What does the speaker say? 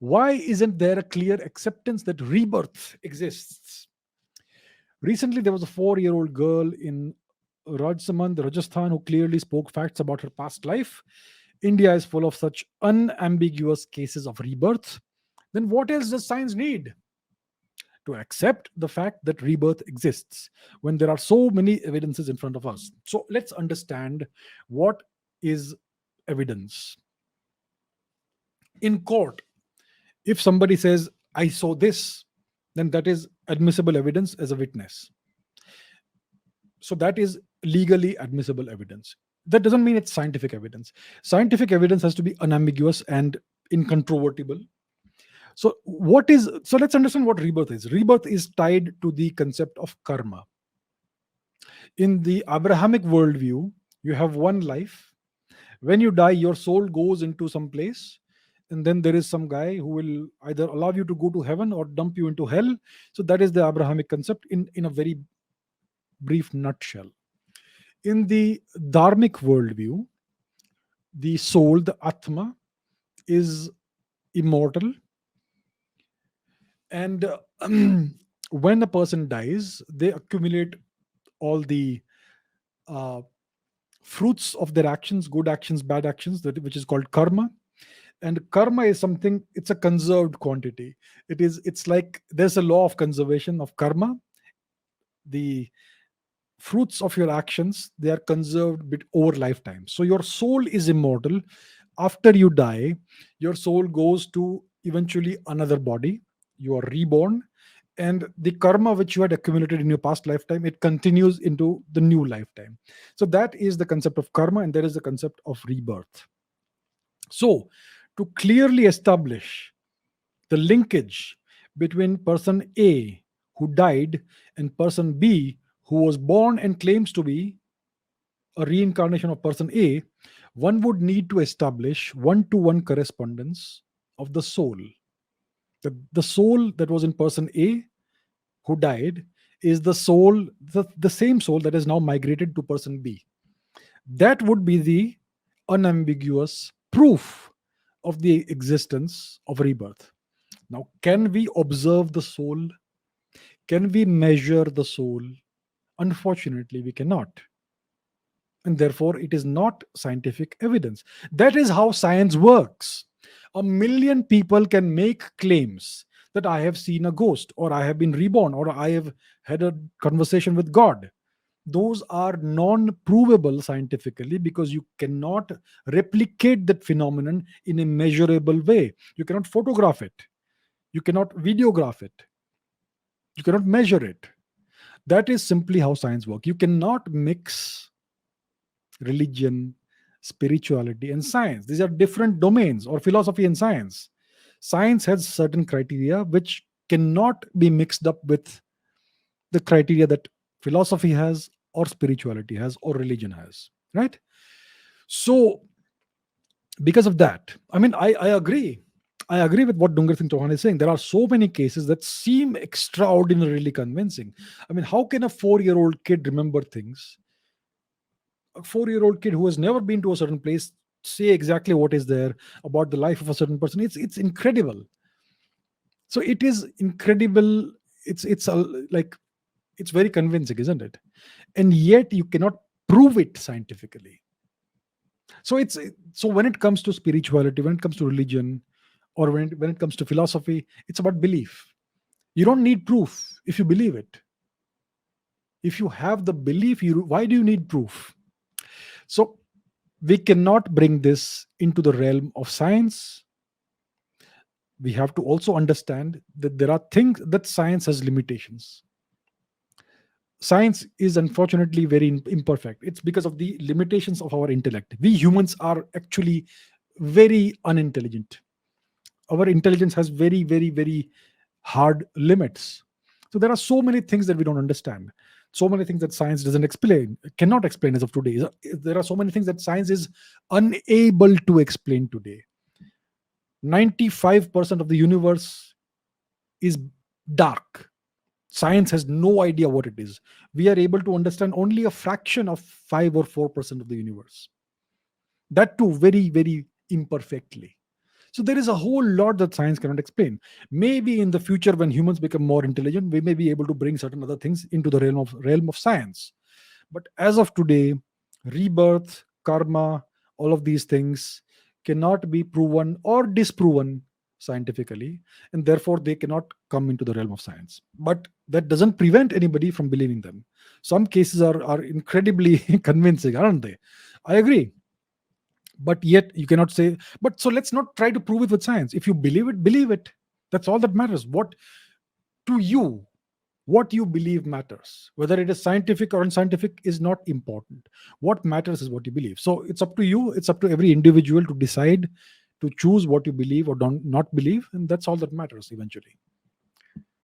Why isn't there a clear acceptance that rebirth exists? Recently, there was a 4-year-old girl in Rajsamand, Rajasthan, who clearly spoke facts about her past life. India is full of such unambiguous cases of rebirth. Then what else does science need to accept the fact that rebirth exists when there are so many evidences in front of us? So let's understand what is evidence. In court, if somebody says, I saw this, then that is admissible evidence as a witness. So that is legally admissible evidence. That doesn't mean it's scientific evidence. Scientific evidence has to be unambiguous and incontrovertible. So let's understand what rebirth is. Rebirth is tied to the concept of karma. In the Abrahamic worldview, you have one life. When you die, your soul goes into some place, and then there is some guy who will either allow you to go to heaven or dump you into hell. So that is the Abrahamic concept in a very brief nutshell. In the dharmic worldview, the soul, the atma, is immortal, and when a person dies, they accumulate all the uh, fruits of their actions, good actions, bad actions, which is called karma. And karma is something, it's a conserved quantity. It's like there's a law of conservation of karma. The fruits of your actions, they are conserved bit over lifetime. So your soul is immortal. After you die, your soul goes to eventually another body. You are reborn, and the karma which you had accumulated in your past lifetime, it continues into the new lifetime. So that is the concept of karma, and there is the concept of rebirth. So to clearly establish the linkage between person A who died and person B who was born and claims to be a reincarnation of person A, one would need to establish one-to-one correspondence of the soul. The soul that was in person A who died is the same soul that has now migrated to person B. That would be the unambiguous proof of the existence of rebirth. Now, can we observe the soul? Can we measure the soul? Unfortunately, we cannot. And therefore, it is not scientific evidence. That is how science works. A million people can make claims that I have seen a ghost, or I have been reborn, or I have had a conversation with God. Those are non provable scientifically because you cannot replicate that phenomenon in a measurable way. You cannot photograph it, you cannot videograph it, you cannot measure it. That is simply how science works. You cannot mix religion, spirituality, and science. These are different domains, or philosophy and science. Science has certain criteria which cannot be mixed up with the criteria that philosophy has, or spirituality has, or religion has. Right? So, because of that, I mean, I agree. I agree with what Dungar Singh Chauhan is saying. There are so many cases that seem extraordinarily convincing. I mean, how can a 4-year-old kid remember things? A 4-year-old kid who has never been to a certain place say exactly what is there about the life of a certain person. It's incredible. So it is incredible. Like, it's very convincing, isn't it? And yet you cannot prove it scientifically. So when it comes to spirituality, when it comes to religion, or when it comes to philosophy, it's about belief. You don't need proof if you believe it. If you have the belief, why do you need proof? So we cannot bring this into the realm of science. We have to also understand that there are things that science has limitations. Science is unfortunately very imperfect. It's because of the limitations of our intellect. We humans are actually very unintelligent. Our intelligence has very, very, very hard limits. So there are so many things that we don't understand. So many things that science doesn't explain, cannot explain as of today. There are so many things that science is unable to explain today. 95% of the universe is dark. Science has no idea what it is. We are able to understand only a fraction of 5 or 4% of the universe. That too, very, very imperfectly. So there is a whole lot that science cannot explain. Maybe in the future, when humans become more intelligent, we may be able to bring certain other things into the realm of science. But as of today, rebirth, karma, all of these things cannot be proven or disproven scientifically, and therefore they cannot come into the realm of science. But that doesn't prevent anybody from believing them. Some cases are incredibly convincing, aren't they? I agree. But yet you cannot say, but so let's not try to prove it with science. If you believe it, believe it. That's all that matters. What to you, what you believe matters. Whether it is scientific or unscientific is not important. What matters is what you believe. So it's up to you, it's up to every individual to decide, to choose what you believe or don't not believe, and that's all that matters eventually.